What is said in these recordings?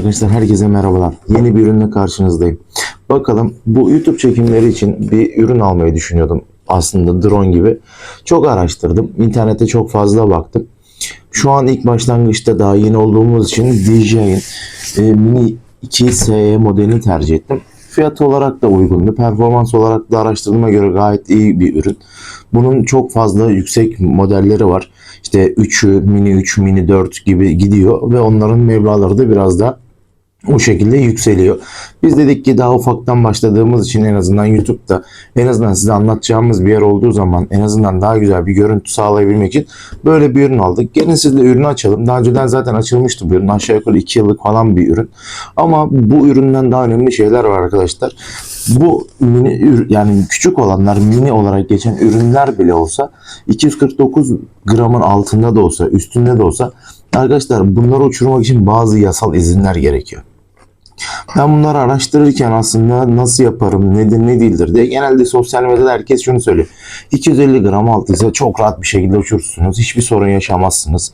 Arkadaşlar herkese merhabalar. Yeni bir ürünle karşınızdayım. Bakalım bu YouTube çekimleri için bir ürün almayı düşünüyordum. Aslında drone gibi. Çok araştırdım. İnternette çok fazla baktım. Şu an ilk başlangıçta daha yeni olduğumuz için DJI'nin Mini 2 SE modelini tercih ettim. Fiyat olarak da uygundu. Performans olarak da araştırdığıma göre gayet iyi bir ürün. Bunun çok fazla yüksek modelleri var. İşte 3'ü, Mini 3, Mini 4 gibi gidiyor ve onların meblağları da biraz da o şekilde yükseliyor. Biz dedik ki daha ufaktan başladığımız için en azından YouTube'da en azından size anlatacağımız bir yer olduğu zaman en azından daha güzel bir görüntü sağlayabilmek için böyle bir ürün aldık. Gelin sizle ürünü açalım. Daha önceden zaten açılmıştı bu ürün. Aşağı yukarı 2 yıllık falan bir ürün. Ama bu üründen daha önemli şeyler var arkadaşlar. Bu mini yani küçük olanlar mini olarak geçen ürünler bile olsa 249 gramın altında da olsa üstünde de olsa arkadaşlar bunları uçurmak için bazı yasal izinler gerekiyor. Ben bunları araştırırken aslında nasıl yaparım, nedir ne değildir diye genelde sosyal medyada herkes şunu söylüyor. 250 gram altıysa çok rahat bir şekilde uçurursunuz. Hiçbir sorun yaşamazsınız.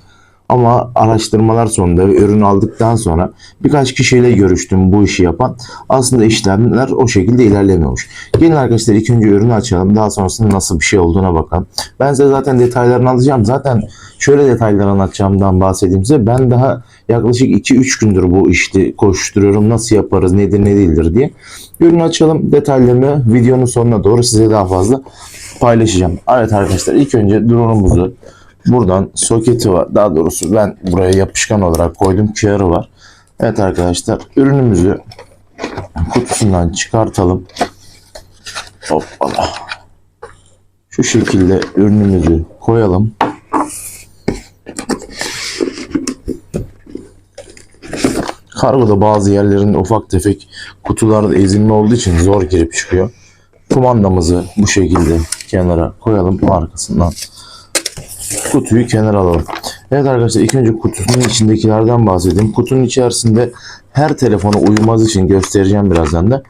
Ama araştırmalar sonunda ve ürün aldıktan sonra birkaç kişiyle görüştüm bu işi yapan. Aslında işlemler o şekilde ilerlemiyormuş. Gelin arkadaşlar ilk önce ürünü açalım. Daha sonrasında nasıl bir şey olduğuna bakalım. Ben size zaten detaylarını alacağım. Zaten şöyle detayları anlatacağımdan bahsedeyim size. Ben daha yaklaşık 2-3 gündür bu işte koşturuyorum. Nasıl yaparız, nedir ne değildir diye. Ürünü açalım. Detaylarını videonun sonuna doğru size daha fazla paylaşacağım. Evet arkadaşlar ilk önce drone'umuzu buradan soketi var. Daha doğrusu ben buraya yapışkan olarak koydum. QR'ı var. Evet arkadaşlar ürünümüzü kutusundan çıkartalım. Hoppala. Şu şekilde ürünümüzü koyalım. Kargoda bazı yerlerinde ufak tefek kutularda ezilme olduğu için zor girip çıkıyor. Kumandamızı bu şekilde kenara koyalım. Arkasından kutuyu kenara alalım. Evet arkadaşlar ilk önce kutunun içindekilerden bahsedeyim. Kutunun içerisinde her telefona uymaz için göstereceğim birazdan da.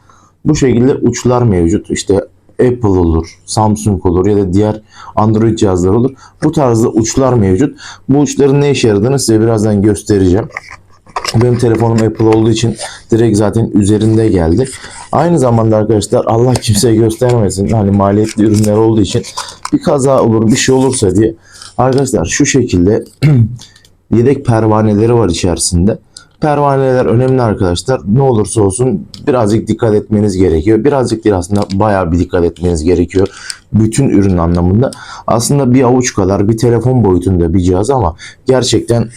Bu şekilde uçlar mevcut. İşte Apple olur, Samsung olur ya da diğer Android cihazlar olur. Bu tarzda uçlar mevcut. Bu uçların ne işe yaradığını size birazdan göstereceğim. Benim telefonum Apple olduğu için direkt zaten üzerinde geldi. Aynı zamanda arkadaşlar Allah kimseye göstermesin. Hani maliyetli ürünler olduğu için bir kaza olur, bir şey olursa diye. Arkadaşlar şu şekilde yedek pervaneleri var içerisinde. Pervaneler önemli arkadaşlar. Ne olursa olsun birazcık dikkat etmeniz gerekiyor. Birazcık değil aslında bayağı bir dikkat etmeniz gerekiyor. Bütün ürün anlamında. Aslında bir avuç kadar bir telefon boyutunda bir cihaz ama gerçekten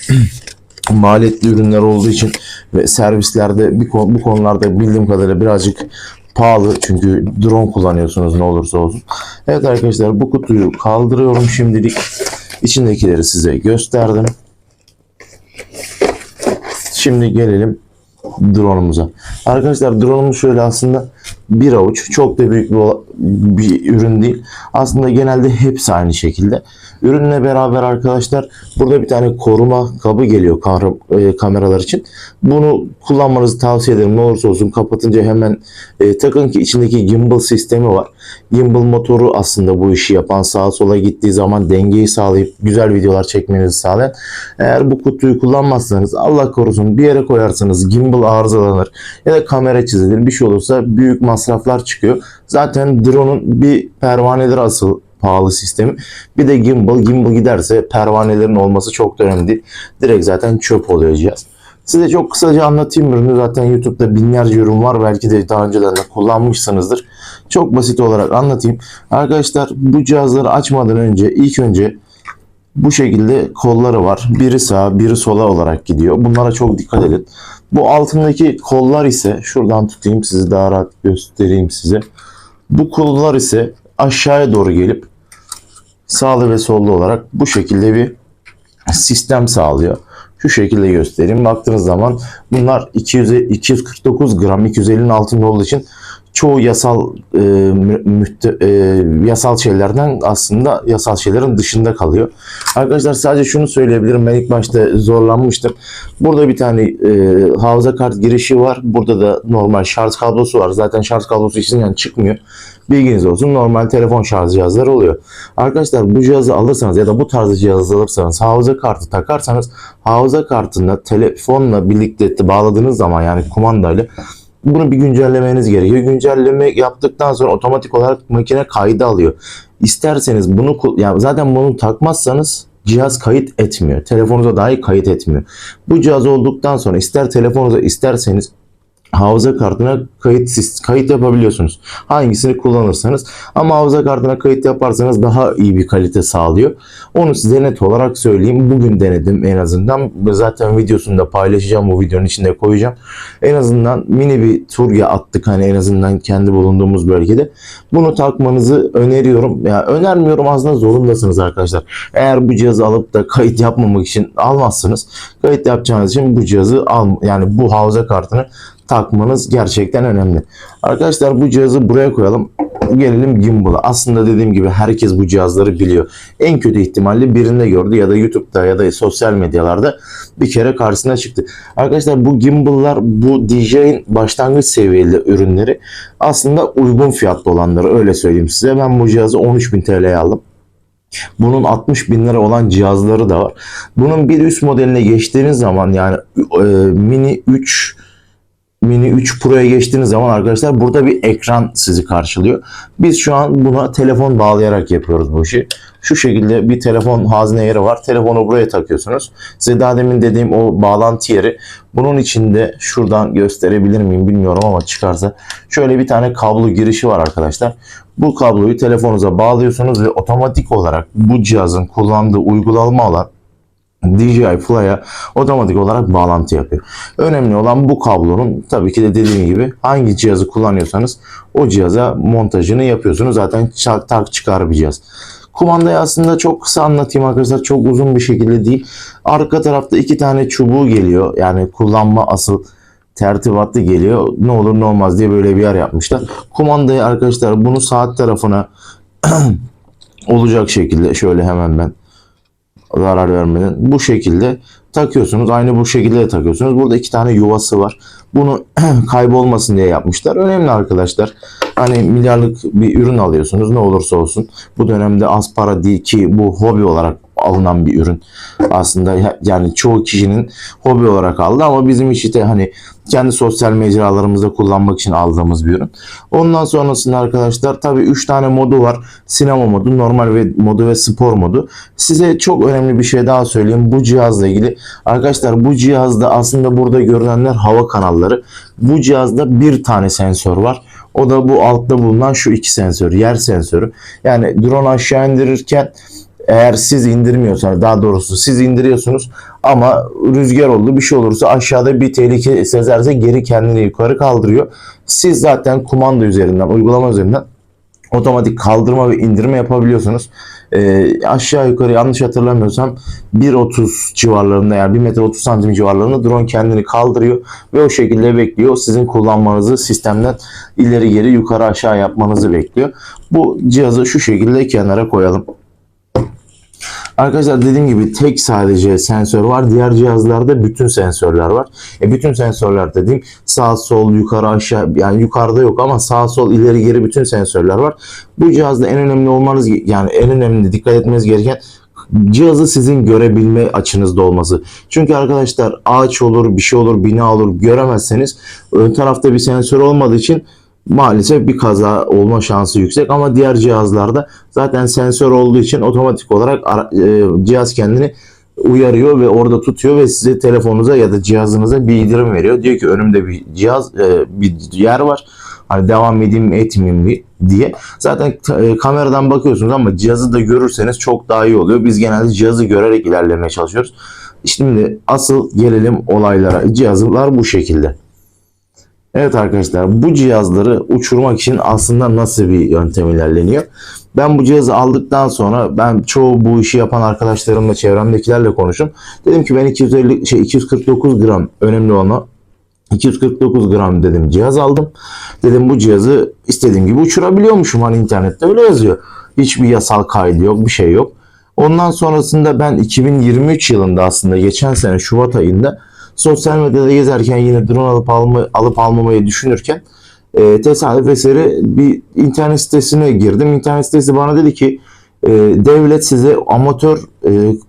maliyetli ürünler olduğu için ve servislerde bu konularda bildiğim kadarıyla birazcık pahalı çünkü drone kullanıyorsunuz ne olursa olsun. Evet arkadaşlar bu kutuyu kaldırıyorum şimdilik. İçindekileri size gösterdim. Şimdi gelelim drone'umuza. Arkadaşlar drone'umuz şöyle aslında bir avuç çok da büyük bir ürün değil. Aslında genelde hepsi aynı şekilde. Ürünle beraber arkadaşlar burada bir tane koruma kabı geliyor kameralar için. Bunu kullanmanızı tavsiye ederim. Ne olursa olsun kapatınca hemen takın ki içindeki gimbal sistemi var. Gimbal motoru aslında bu işi yapan sağa sola gittiği zaman dengeyi sağlayıp güzel videolar çekmenizi sağlayan. Eğer bu kutuyu kullanmazsanız Allah korusun bir yere koyarsanız gimbal arızalanır ya da kamera çizilir bir şey olursa büyük masraflar çıkıyor. Zaten drone'un bir pervaneleri asıl pahalı sistemi. Bir de gimbal. Gimbal giderse pervanelerin olması çok da önemli değil. Direkt zaten çöp oluyor cihaz. Size çok kısaca anlatayım ürünü. Zaten YouTube'da binlerce ürün var. Belki de daha önceden de kullanmışsınızdır. Çok basit olarak anlatayım. Arkadaşlar bu cihazları açmadan önce ilk önce bu şekilde kolları var. Biri sağa, biri sola olarak gidiyor. Bunlara çok dikkat edin. Bu altındaki kollar ise şuradan tutayım sizi daha rahat göstereyim size. Bu kollar ise aşağıya doğru gelip sağlı ve sollu olarak bu şekilde bir sistem sağlıyor. Şu şekilde göstereyim. Baktığınız zaman bunlar 249 gram 250'nin altında olduğu için çoğu yasal şeylerden aslında yasal şeylerin dışında kalıyor. Arkadaşlar sadece şunu söyleyebilirim. Ben ilk başta zorlanmıştım. Burada bir tane hafıza kart girişi var. Burada da normal şarj kablosu var. Zaten şarj kablosu içinden çıkmıyor. Bilginiz olsun. Normal telefon şarj cihazları oluyor. Arkadaşlar bu cihazı alırsanız ya da bu tarz cihazı alırsanız hafıza kartı takarsanız hafıza kartını telefonla birlikte bağladığınız zaman yani kumandayla bunu bir güncellemeniz gerekiyor. Güncelleme yaptıktan sonra otomatik olarak makine kaydı alıyor. İsterseniz bunu yani zaten bunu takmazsanız cihaz kayıt etmiyor. Telefonunuza dahi kayıt etmiyor. Bu cihaz olduktan sonra ister telefonunuza isterseniz hafıza kartına kayıt yapabiliyorsunuz. Hangisini kullanırsanız ama hafıza kartına kayıt yaparsanız daha iyi bir kalite sağlıyor. Onu size net olarak söyleyeyim. Bugün denedim en azından. Zaten videosunu da paylaşacağım. Bu videonun içinde koyacağım. En azından mini bir tur attık hani en azından kendi bulunduğumuz bölgede. Bunu takmanızı öneriyorum. Yani önermiyorum aslında zorundasınız arkadaşlar. Eğer bu cihazı alıp da kayıt yapmamak için almazsınız. Kayıt yapacağınız için bu cihazı yani bu hafıza kartını takmanız gerçekten önemli. Arkadaşlar bu cihazı buraya koyalım. Gelelim gimbal'a. Aslında dediğim gibi herkes bu cihazları biliyor. En kötü ihtimalle birinde gördü ya da YouTube'da ya da sosyal medyalarda bir kere karşısına çıktı. Arkadaşlar bu gimbal'lar bu DJI'nin başlangıç seviyeli ürünleri aslında uygun fiyatlı olanları öyle söyleyeyim size. Ben bu cihazı 13.000 TL'ye aldım. Bunun 60.000 lira olan cihazları da var. Bunun bir üst modeline geçtiğiniz zaman yani Mini 3 Pro'ya geçtiğiniz zaman arkadaşlar burada bir ekran sizi karşılıyor. Biz şu an buna telefon bağlayarak yapıyoruz bu işi. Şu şekilde bir telefon hazne yeri var. Telefonu buraya takıyorsunuz. Size daha demin dediğim o bağlantı yeri. Bunun içinde şuradan gösterebilir miyim bilmiyorum ama çıkarsa. Şöyle bir tane kablo girişi var arkadaşlar. Bu kabloyu telefonunuza bağlıyorsunuz ve otomatik olarak bu cihazın kullandığı uygulama olan DJI Fly'a otomatik olarak bağlantı yapıyor. Önemli olan bu kablonun tabii ki de dediğim gibi hangi cihazı kullanıyorsanız o cihaza montajını yapıyorsunuz. Zaten tak çıkar bir cihaz. Kumandayı aslında çok kısa anlatayım arkadaşlar. Çok uzun bir şekilde değil. Arka tarafta 2 tane çubuğu geliyor. Yani kullanma asıl tertibatlı geliyor. Ne olur ne olmaz diye böyle bir yer yapmışlar. Kumandayı arkadaşlar bunu saat tarafına olacak şekilde şöyle hemen ben zarar vermeden bu şekilde takıyorsunuz. Aynı bu şekilde de takıyorsunuz. Burada 2 tane yuvası var. Bunu kaybolmasın diye yapmışlar. Önemli arkadaşlar. Hani milyarlık bir ürün alıyorsunuz ne olursa olsun. Bu dönemde az para değil ki bu hobi olarak alınan bir ürün. Aslında yani çoğu kişinin hobi olarak aldı ama bizim işte hani kendi sosyal mecralarımızda kullanmak için aldığımız bir ürün. Ondan sonrasında arkadaşlar tabii 3 tane modu var. Sinema modu, normal modu ve spor modu. Size çok önemli bir şey daha söyleyeyim. Bu cihazla ilgili arkadaşlar bu cihazda aslında burada görünenler hava kanalları. Bu cihazda bir tane sensör var. O da bu altta bulunan şu 2 sensör, yer sensörü. Yani drone aşağı indirirken eğer siz indirmiyorsanız daha doğrusu siz indiriyorsunuz ama rüzgar oldu bir şey olursa aşağıda bir tehlike sezerse geri kendini yukarı kaldırıyor. Siz zaten kumanda üzerinden uygulama üzerinden otomatik kaldırma ve indirme yapabiliyorsunuz. Aşağı yukarı yanlış hatırlamıyorsam 1.30 civarlarında yani 1 metre 30 santim civarlarında drone kendini kaldırıyor ve o şekilde bekliyor. Sizin kullanmanızı sistemden ileri geri yukarı aşağı yapmanızı bekliyor. Bu cihazı şu şekilde kenara koyalım. Arkadaşlar dediğim gibi tek sadece sensör var. Diğer cihazlarda bütün sensörler var. Bütün sensörler dediğim sağ sol yukarı aşağı yani yukarıda yok ama sağ sol ileri geri bütün sensörler var. Bu cihazda en önemli olmanız yani en önemli dikkat etmeniz gereken cihazı sizin görebilme açınızda olması. Çünkü arkadaşlar ağaç olur, bir şey olur, bina olur göremezseniz ön tarafta bir sensör olmadığı için maalesef bir kaza olma şansı yüksek ama diğer cihazlarda zaten sensör olduğu için otomatik olarak cihaz kendini uyarıyor ve orada tutuyor ve size telefonunuza ya da cihazınıza bildirim veriyor. Diyor ki önümde bir cihaz bir yer var. Hani devam edeyim mi etmeyeyim mi diye. Zaten kameradan bakıyorsunuz ama cihazı da görürseniz çok daha iyi oluyor. Biz genelde cihazı görerek ilerlemeye çalışıyoruz. Şimdi asıl gelelim olaylara. Cihazlar bu şekilde. Evet arkadaşlar bu cihazları uçurmak için aslında nasıl bir yöntem ilerleniyor? Ben bu cihazı aldıktan sonra ben çoğu bu işi yapan arkadaşlarımla çevremdekilerle konuştum. Dedim ki ben 249 gram önemli olan 249 gram dedim cihaz aldım. Dedim bu cihazı istediğim gibi uçurabiliyormuşum. Hani internette öyle yazıyor. Hiçbir yasal kaydı yok, bir şey yok. Ondan sonrasında ben 2023 yılında, aslında geçen sene Şubat ayında, sosyal medyada gezerken yine drone alıp almamayı düşünürken tesadüf eseri bir internet sitesine girdim. İnternet sitesi bana dedi ki devlet size amatör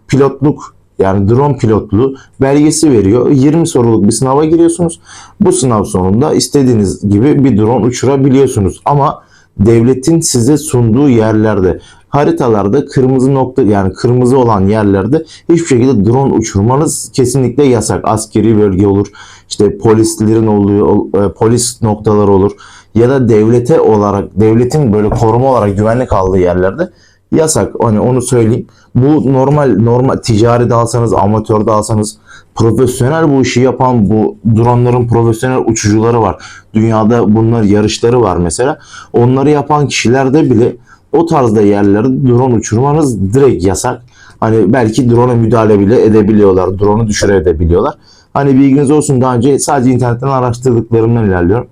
pilotluk, yani drone pilotluğu belgesi veriyor. 20 soruluk bir sınava giriyorsunuz. Bu sınav sonunda istediğiniz gibi bir drone uçurabiliyorsunuz. Ama devletin size sunduğu yerlerde, haritalarda kırmızı nokta, yani kırmızı olan yerlerde hiçbir şekilde drone uçurmanız kesinlikle yasak. Askeri bölge olur, işte polislerin oluyor, polis noktaları olur ya da devlete olarak, devletin böyle koruma olarak güvenlik aldığı yerlerde yasak. Hani onu söyleyeyim. Bu normal ticari de alsanız, amatör de alsanız, profesyonel bu işi yapan, bu dronların profesyonel uçucuları var. Dünyada bunlar yarışları var mesela. Onları yapan kişilerde bile o tarzda yerlerde drone uçurmanız direkt yasak. Hani belki drone'a müdahale bile edebiliyorlar. Drone'u düşürebiliyorlar. Hani bilginiz olsun, daha önce sadece internetten araştırdıklarımdan ilerliyorum.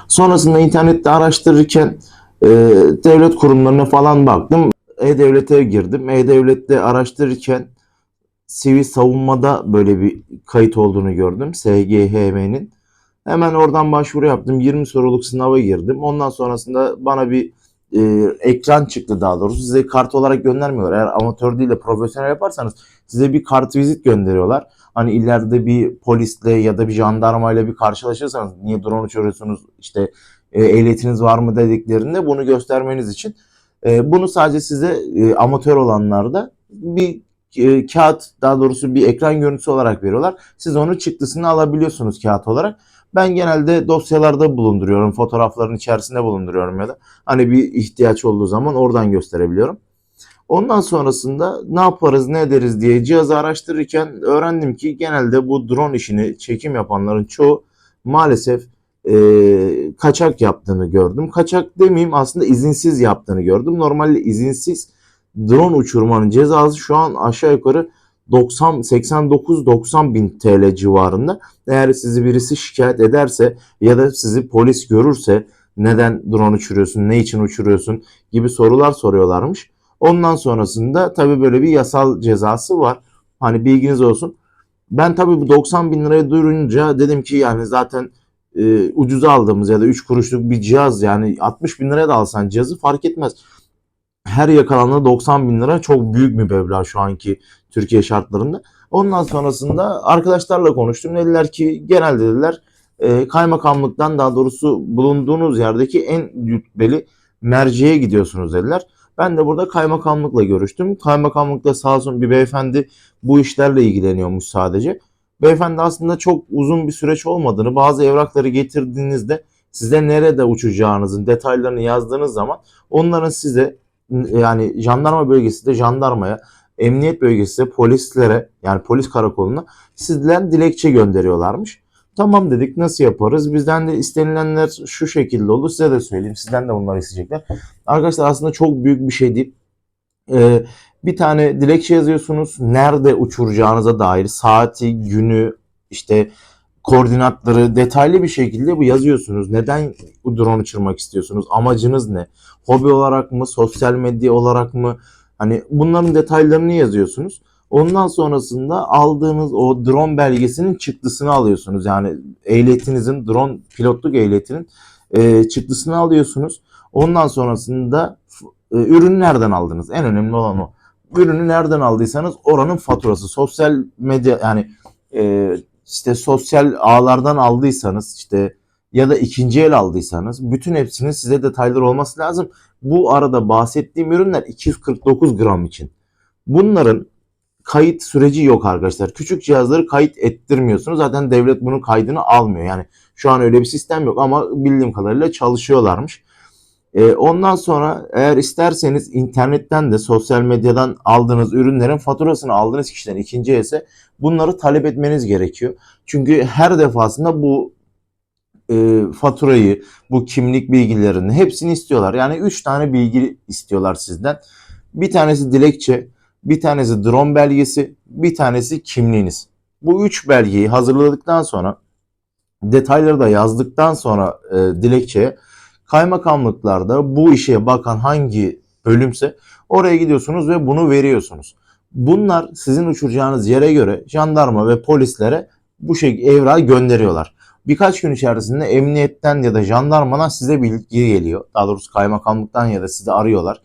Sonrasında internette araştırırken devlet kurumlarına falan baktım. E-Devlet'e girdim. E-Devlet'te araştırırken sivil savunmada böyle bir kayıt olduğunu gördüm. SGHM'nin. Hemen oradan başvuru yaptım. 20 soruluk sınava girdim. Ondan sonrasında bana bir ekran çıktı daha doğrusu. Size kart olarak göndermiyorlar. Eğer amatör değil de profesyonel yaparsanız size bir kart vizit gönderiyorlar. Hani ileride bir polisle ya da bir jandarmayla bir karşılaşırsanız, niye drone uçuruyorsunuz, işte ehliyetiniz var mı dediklerinde bunu göstermeniz için. Bunu sadece size amatör olanlarda bir kağıt, daha doğrusu bir ekran görüntüsü olarak veriyorlar. Siz onun çıktısını alabiliyorsunuz kağıt olarak. Ben genelde dosyalarda bulunduruyorum, fotoğrafların içerisinde bulunduruyorum ya da hani bir ihtiyaç olduğu zaman oradan gösterebiliyorum. Ondan sonrasında ne yaparız, ne ederiz diye cihazı araştırırken öğrendim ki genelde bu drone işini çekim yapanların çoğu maalesef kaçak yaptığını gördüm. Kaçak demeyeyim, aslında izinsiz yaptığını gördüm. Normalde izinsiz drone uçurmanın cezası şu an aşağı yukarı 89-90 bin TL civarında. Eğer sizi birisi şikayet ederse ya da sizi polis görürse, neden drone uçuruyorsun, ne için uçuruyorsun gibi sorular soruyorlarmış. Ondan sonrasında tabii böyle bir yasal cezası var. Hani bilginiz olsun. Ben tabii bu 90 bin liraya duyurunca dedim ki yani zaten ucuza aldığımız ya da 3 kuruşluk bir cihaz, yani 60 bin liraya da alsan cihazı fark etmez. Her yakalanana 90 bin lira çok büyük bir meblağ şu anki Türkiye şartlarında. Ondan sonrasında arkadaşlarla konuştum. Dediler ki genel dediler kaymakamlıktan, daha doğrusu bulunduğunuz yerdeki en rütbeli merciye gidiyorsunuz dediler. Ben de burada kaymakamlıkla görüştüm. Kaymakamlıkta sağ olsun bir beyefendi bu işlerle ilgileniyormuş sadece. Beyefendi aslında çok uzun bir süreç olmadığını, bazı evrakları getirdiğinizde size nerede uçacağınızın detaylarını yazdığınız zaman onların size, yani jandarma bölgesi de jandarmaya, emniyet bölgesi de polislere, yani polis karakoluna sizden dilekçe gönderiyorlarmış. Tamam dedik, nasıl yaparız? Bizden de istenilenler şu şekilde oldu. Size de söyleyeyim. Sizden de bunları isteyecekler. Arkadaşlar aslında çok büyük bir şey değil. Bir tane dilekçe yazıyorsunuz. Nerede uçuracağınıza dair saati, günü, işte koordinatları detaylı bir şekilde bu yazıyorsunuz. Neden bu drone uçurmak istiyorsunuz? Amacınız ne? Hobi olarak mı? Sosyal medya olarak mı? Hani bunların detaylarını yazıyorsunuz. Ondan sonrasında aldığınız o drone belgesinin çıktısını alıyorsunuz. Yani ehliyetinizin, drone pilotluk ehliyetinin çıktısını alıyorsunuz. Ondan sonrasında ürünü nereden aldınız? En önemli olan o. Ürünü nereden aldıysanız oranın faturası. Sosyal medya, yani işte sosyal ağlardan aldıysanız, işte ya da ikinci el aldıysanız bütün hepsinin size detayları olması lazım. Bu arada bahsettiğim ürünler 249 gram için. Bunların kayıt süreci yok arkadaşlar. Küçük cihazları kayıt ettirmiyorsunuz. Zaten devlet bunun kaydını almıyor. Yani şu an öyle bir sistem yok ama bildiğim kadarıyla çalışıyorlarmış. Ondan sonra eğer isterseniz internetten de, sosyal medyadan aldığınız ürünlerin faturasını aldığınız kişiden ikinci else bunları talep etmeniz gerekiyor. Çünkü her defasında bu faturayı, bu kimlik bilgilerini hepsini istiyorlar. Yani 3 tane bilgi istiyorlar sizden. Bir tanesi dilekçe, bir tanesi drone belgesi, bir tanesi kimliğiniz. Bu 3 belgeyi hazırladıktan sonra Detayları da yazdıktan sonra dilekçeye, kaymakamlıklarda bu işe bakan hangi bölümse oraya gidiyorsunuz ve bunu veriyorsunuz. Bunlar sizin uçuracağınız yere göre jandarma ve polislere bu şekilde evrağı gönderiyorlar. Birkaç gün içerisinde emniyetten ya da jandarmadan size bilgi geliyor. Daha doğrusu kaymakamlıktan ya da sizi arıyorlar.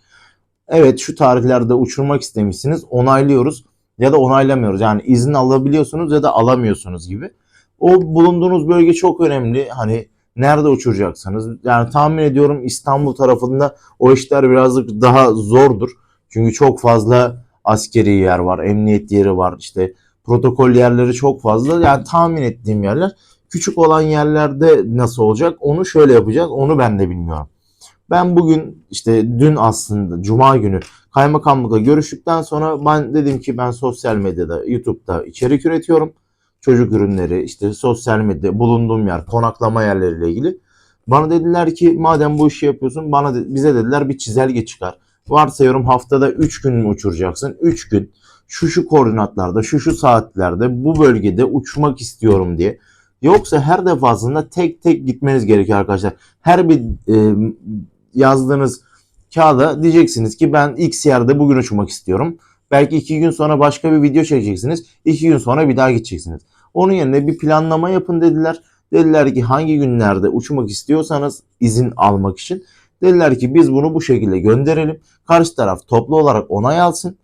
Evet, şu tarihlerde uçurmak istemişsiniz, onaylıyoruz ya da onaylamıyoruz. Yani izin alabiliyorsunuz ya da alamıyorsunuz gibi. O bulunduğunuz bölge çok önemli. Hani nerede uçuracaksınız? Yani tahmin ediyorum İstanbul tarafında o işler birazcık daha zordur. Çünkü çok fazla askeri yer var, emniyet yeri var, işte protokol yerleri çok fazla. Yani tahmin ettiğim yerler. Küçük olan yerlerde nasıl olacak? Onu şöyle yapacağız. Onu ben de bilmiyorum. Ben bugün işte dün aslında Cuma günü kaymakamlıkla görüştükten sonra ben dedim ki ben sosyal medyada, YouTube'da içerik üretiyorum. Çocuk ürünleri, işte sosyal medya, bulunduğum yer, konaklama yerleriyle ilgili. Bana dediler ki madem bu işi yapıyorsun bize dediler bir çizelge çıkar. Varsayıyorum haftada 3 gün mü uçuracaksın? 3 gün şu koordinatlarda, şu saatlerde bu bölgede uçmak istiyorum diye. Yoksa her defasında tek tek gitmeniz gerekiyor arkadaşlar. Her bir yazdığınız kağıda diyeceksiniz ki ben X yerde bugün uçmak istiyorum. Belki 2 gün sonra başka bir video çekeceksiniz. 2 gün sonra bir daha gideceksiniz. Onun yerine bir planlama yapın dediler. Dediler ki hangi günlerde uçmak istiyorsanız izin almak için. Dediler ki biz bunu bu şekilde gönderelim. Karşı taraf toplu olarak onay alsın.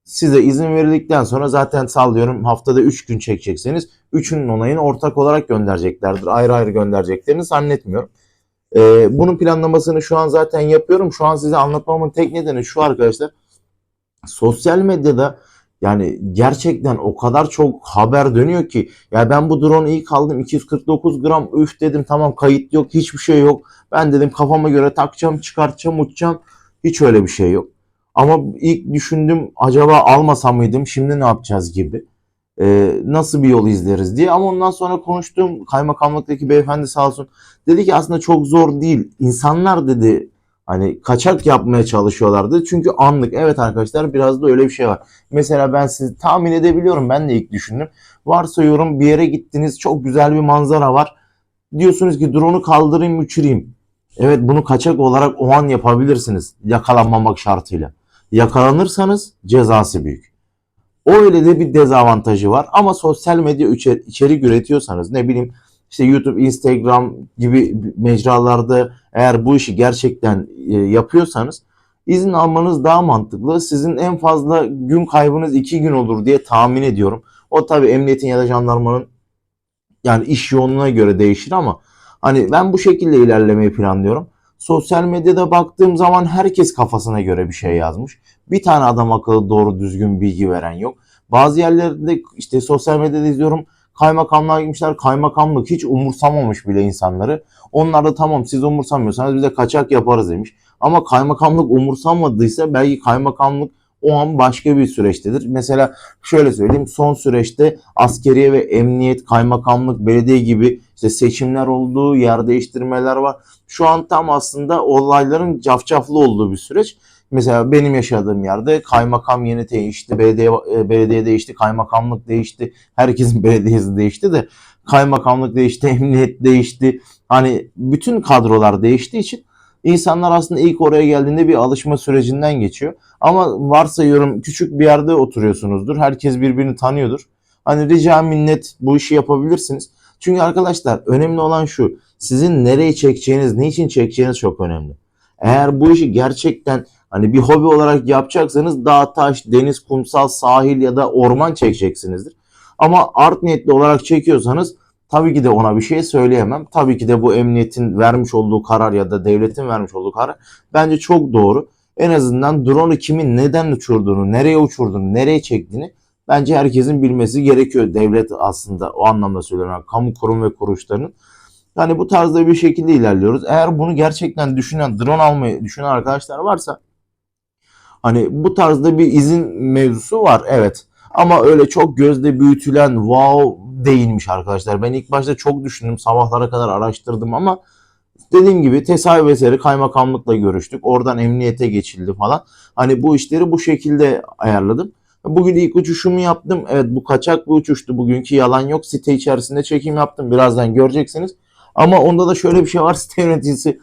Size izin verildikten sonra zaten sallıyorum haftada 3 gün çekecekseniz 3'ünün onayını ortak olarak göndereceklerdir. Ayrı ayrı göndereceklerini zannetmiyorum. Bunun planlamasını şu an zaten yapıyorum. Şu an size anlatmamın tek nedeni şu arkadaşlar. Sosyal medyada yani gerçekten o kadar çok haber dönüyor ki ya ben bu drone'u ilk aldım 249 gram üf dedim tamam kayıt yok hiçbir şey yok. Ben dedim kafama göre takacağım çıkartacağım uçacağım hiç öyle bir şey yok. Ama ilk düşündüm acaba almasam mıydım şimdi ne yapacağız gibi. Nasıl bir yol izleriz diye. Ama ondan sonra konuştuğum kaymakamlıktaki beyefendi sağ olsun dedi ki aslında çok zor değil. İnsanlar dedi hani kaçak yapmaya çalışıyorlardı. Çünkü anlık. Evet arkadaşlar biraz da öyle bir şey var. Mesela ben sizi tahmin edebiliyorum. Ben de ilk düşündüm. Varsayıyorum bir yere gittiniz. Çok güzel bir manzara var. Diyorsunuz ki drone'u kaldırayım uçurayım. Evet bunu kaçak olarak o an yapabilirsiniz. Yakalanmamak şartıyla. Yakalanırsanız cezası büyük. O öyle de bir dezavantajı var. Ama sosyal medya içerik üretiyorsanız ne bileyim işte YouTube, Instagram gibi mecralarda eğer bu işi gerçekten yapıyorsanız izin almanız daha mantıklı. Sizin en fazla gün kaybınız 2 gün olur diye tahmin ediyorum. O tabii emniyetin ya da jandarmanın yani iş yoğunluğuna göre değişir ama hani ben bu şekilde ilerlemeyi planlıyorum. Sosyal medyada baktığım zaman herkes kafasına göre bir şey yazmış. Bir tane adam akıllı doğru düzgün bilgi veren yok. Bazı yerlerde işte sosyal medyada izliyorum kaymakamlığa gitmişler. Kaymakamlık hiç umursamamış bile insanları. Onlar da tamam siz umursamıyorsanız biz de kaçak yaparız demiş. Ama kaymakamlık umursamadıysa belki kaymakamlık o an başka bir süreçtedir. Mesela şöyle söyleyeyim son süreçte askeriye ve emniyet, kaymakamlık, belediye gibi işte seçimler olduğu, yer değiştirmeler var. Şu an tam aslında olayların cafcaflı olduğu bir süreç. Mesela benim yaşadığım yerde kaymakam yeni değişti, belediye değişti, kaymakamlık değişti, herkesin belediyesi değişti de kaymakamlık değişti, emniyet değişti. Hani bütün kadrolar değiştiği için insanlar aslında ilk oraya geldiğinde bir alışma sürecinden geçiyor. Ama varsayıyorum küçük bir yerde oturuyorsunuzdur. Herkes birbirini tanıyordur. Hani rica minnet bu işi yapabilirsiniz. Çünkü arkadaşlar önemli olan şu. Sizin nereye çekeceğiniz, niçin çekeceğiniz çok önemli. Eğer bu işi gerçekten hani bir hobi olarak yapacaksanız dağ, taş, deniz, kumsal, sahil ya da orman çekeceksinizdir. Ama art niyetli olarak çekiyorsanız tabii ki de ona bir şey söyleyemem. Tabii ki de bu emniyetin vermiş olduğu karar ya da devletin vermiş olduğu karar bence çok doğru. En azından drone'u kimin neden uçurduğunu, nereye uçurduğunu, nereye çektiğini bence herkesin bilmesi gerekiyor. Devlet aslında o anlamda söylüyorum. Yani kamu kurum ve kuruluşlarının. Yani bu tarzda bir şekilde ilerliyoruz. Eğer bunu gerçekten düşünen, drone almayı düşünen arkadaşlar varsa hani bu tarzda bir izin mevzusu var evet. Ama öyle çok gözde büyütülen wow değilmiş arkadaşlar. Ben ilk başta çok düşündüm. Sabahlara kadar araştırdım ama dediğim gibi tesadüf eseri kaymakamlıkla görüştük. Oradan emniyete geçildi falan. Hani bu işleri bu şekilde ayarladım. Bugün ilk uçuşumu yaptım. Evet, bu kaçak bir uçuştu bugünkü, yalan yok. Site içerisinde çekim yaptım. Birazdan göreceksiniz. Ama onda da şöyle bir şey var. Site yöneticisi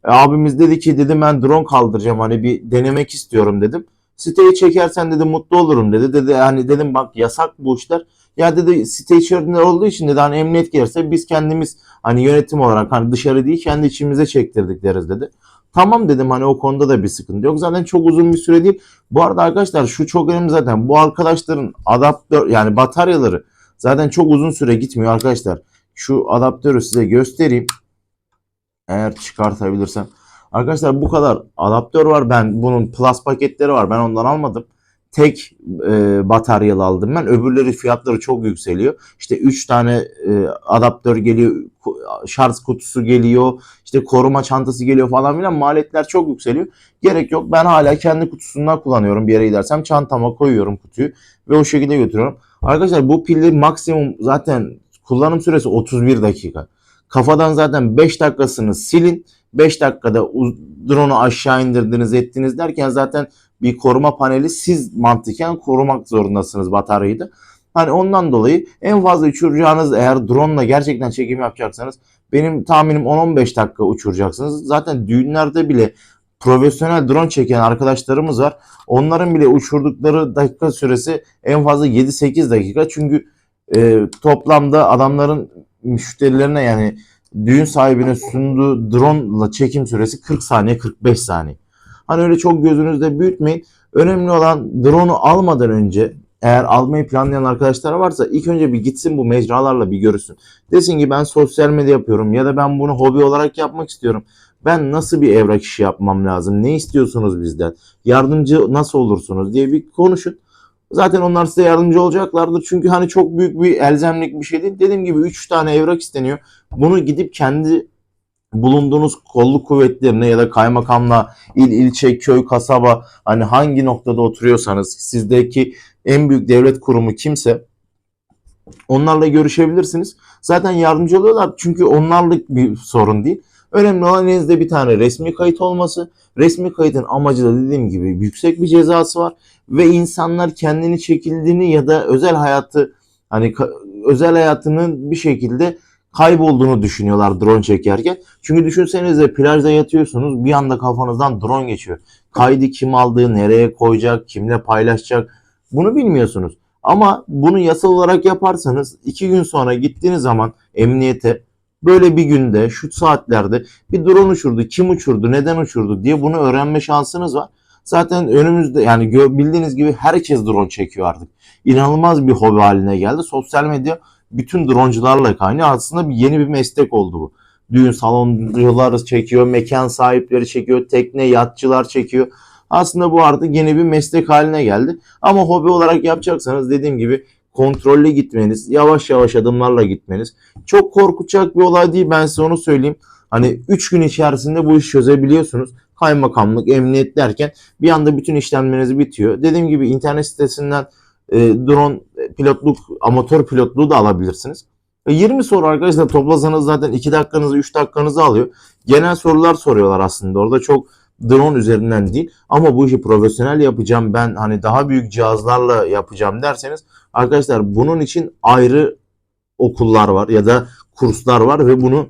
abimiz dedi ki, dedi ben drone kaldıracağım, hani bir denemek istiyorum dedim. Siteyi çekersen dedi mutlu olurum dedi. Dedi hani, dedim bak yasak bu işler. Ya dedi, site içerisinde olduğu için dedi, hani emniyet gelirse biz kendimiz hani yönetim olarak, hani dışarı değil kendi içimize çektirdik deriz dedi. Tamam dedim, hani o konuda da bir sıkıntı yok. Zaten çok uzun bir süre değil. Bu arada arkadaşlar şu çok önemli zaten. Bu arkadaşların adaptör, yani bataryaları zaten çok uzun süre gitmiyor arkadaşlar. Şu adaptörü size göstereyim. Eğer çıkartabilirsem. Arkadaşlar bu kadar adaptör var. Ben bunun plus paketleri var. Ben ondan almadım. Tek bataryalı aldım ben. Öbürleri fiyatları çok yükseliyor. İşte 3 tane adaptör geliyor. Şarj kutusu geliyor. İşte koruma çantası geliyor falan filan. Maliyetler çok yükseliyor. Gerek yok. Ben hala kendi kutusundan kullanıyorum. Bir yere gidersem çantama koyuyorum kutuyu. Ve o şekilde götürüyorum. Arkadaşlar bu pilli maksimum zaten kullanım süresi 31 dakika. Kafadan zaten 5 dakikasını silin. 5 dakikada drone'u aşağı indirdiniz ettiniz derken zaten bir koruma paneli siz mantıken korumak zorundasınız bataryayı da. Hani ondan dolayı en fazla uçuracağınız, eğer drone'la gerçekten çekim yapacaksanız, benim tahminim 10-15 dakika uçuracaksınız. Zaten düğünlerde bile profesyonel drone çeken arkadaşlarımız var. Onların bile uçurdukları dakika süresi en fazla 7-8 dakika. Çünkü toplamda adamların müşterilerine, yani düğün sahibine sunduğu drone ile çekim süresi 40 saniye 45 saniye. Hani öyle çok gözünüzde büyütmeyin. Önemli olan, drone'u almadan önce, eğer almayı planlayan arkadaşlar varsa, ilk önce bir gitsin bu mecralarla bir görürsün. Desin ki ben sosyal medya yapıyorum ya da ben bunu hobi olarak yapmak istiyorum. Ben nasıl bir evrak işi yapmam lazım? Ne istiyorsunuz bizden? Yardımcı nasıl olursunuz diye bir konuşun. Zaten onlar size yardımcı olacaklardır. Çünkü hani çok büyük bir elzemlik bir şey değil. Dediğim gibi 3 tane evrak isteniyor. Bunu gidip kendi bulunduğunuz kolluk kuvvetlerine ya da kaymakamla, ilçe, köy, kasaba, hani hangi noktada oturuyorsanız, sizdeki en büyük devlet kurumu kimse, onlarla görüşebilirsiniz. Zaten yardımcı oluyorlar çünkü onlarlık bir sorun değil. Önemli olan elinizde bir tane resmi kayıt olması. Resmi kayıtın amacı da dediğim gibi yüksek bir cezası var ve insanlar kendini çekildiğini ya da özel hayatı, hani özel hayatının bir şekilde kaybolduğunu düşünüyorlar drone çekerken. Çünkü düşünsenize, plajda yatıyorsunuz, bir anda kafanızdan drone geçiyor. Kaydı kim aldığı, nereye koyacak, kimle paylaşacak, bunu bilmiyorsunuz. Ama bunu yasal olarak yaparsanız 2 gün sonra gittiğiniz zaman emniyete, böyle bir günde şu saatlerde bir drone uçurdu, kim uçurdu, neden uçurdu diye bunu öğrenme şansınız var. Zaten önümüzde, yani bildiğiniz gibi herkes drone çekiyor artık. İnanılmaz bir hobi haline geldi. Sosyal medya bütün droncularla kaynıyor. Aslında yeni bir meslek oldu bu. Düğün saloncuları çekiyor, mekan sahipleri çekiyor, tekne yatçılar çekiyor. Aslında bu artık yeni bir meslek haline geldi. Ama hobi olarak yapacaksanız, dediğim gibi kontrollü gitmeniz, yavaş yavaş adımlarla gitmeniz. Çok korkutacak bir olay değil, ben size onu söyleyeyim. Hani 3 gün içerisinde bu işi çözebiliyorsunuz. Kaymakamlık, emniyet derken bir anda bütün işlemleriniz bitiyor. Dediğim gibi internet sitesinden drone pilotluk, amatör pilotluğu da alabilirsiniz. 20 soru arkadaşlar toplasanız zaten 2 dakikanızı 3 dakikanızı alıyor. Genel sorular soruyorlar aslında. Orada çok drone üzerinden değil. Ama bu işi profesyonel yapacağım, ben hani daha büyük cihazlarla yapacağım derseniz, arkadaşlar bunun için ayrı okullar var ya da kurslar var ve bunu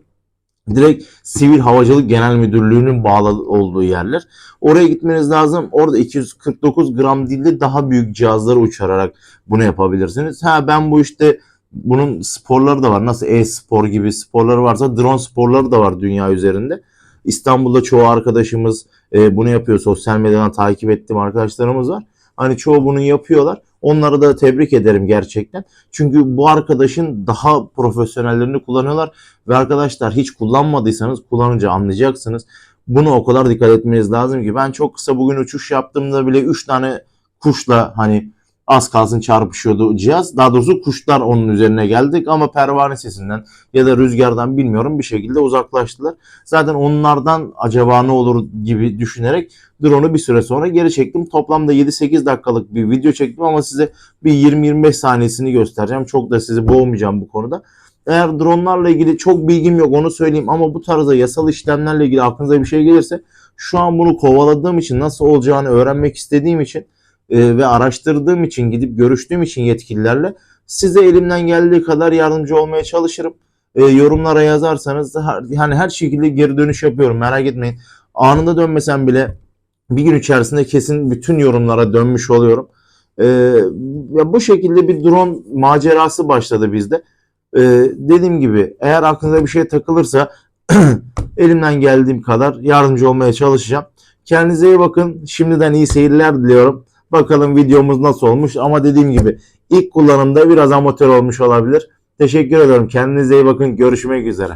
direkt Sivil Havacılık Genel Müdürlüğü'nün bağlı olduğu yerler. Oraya gitmeniz lazım. Orada 249 gram değil de daha büyük cihazları uçurarak bunu yapabilirsiniz. Ben bu işte, bunun sporları da var. Nasıl e-spor gibi sporları varsa, drone sporları da var dünya üzerinde. İstanbul'da çoğu arkadaşımız bunu yapıyor. Sosyal medyadan takip ettiğim arkadaşlarımız var. Hani çoğu bunu yapıyorlar. Onları da tebrik ederim gerçekten. Çünkü bu arkadaşın daha profesyonellerini kullanıyorlar. Ve arkadaşlar, hiç kullanmadıysanız kullanınca anlayacaksınız. Bunu o kadar dikkat etmeniz lazım ki, ben çok kısa bugün uçuş yaptığımda bile 3 tane kuşla hani az kalsın çarpışıyordu cihaz. Daha doğrusu kuşlar onun üzerine geldik ama pervane sesinden ya da rüzgardan bilmiyorum bir şekilde uzaklaştılar. Zaten onlardan acaba ne olur gibi düşünerek drone'u bir süre sonra geri çektim. Toplamda 7-8 dakikalık bir video çektim ama size bir 20-25 saniyesini göstereceğim. Çok da sizi boğmayacağım bu konuda. Eğer dronlarla ilgili çok bilgim yok, onu söyleyeyim, ama bu tarzda yasal işlemlerle ilgili aklınıza bir şey gelirse, şu an bunu kovaladığım için, nasıl olacağını öğrenmek istediğim için ve araştırdığım için, gidip görüştüğüm için yetkililerle size elimden geldiği kadar yardımcı olmaya çalışırım. Yorumlara yazarsanız hani her şekilde geri dönüş yapıyorum, merak etmeyin. Anında dönmesem bile bir gün içerisinde kesin bütün yorumlara dönmüş oluyorum. Bu şekilde bir drone macerası başladı bizde. Dediğim gibi eğer aklınıza bir şey takılırsa elimden geldiğim kadar yardımcı olmaya çalışacağım. Kendinize iyi bakın. Şimdiden iyi seyirler diliyorum. Bakalım videomuz nasıl olmuş, ama dediğim gibi ilk kullanımda biraz amatör olmuş olabilir. Teşekkür ederim. Kendinize iyi bakın. Görüşmek üzere.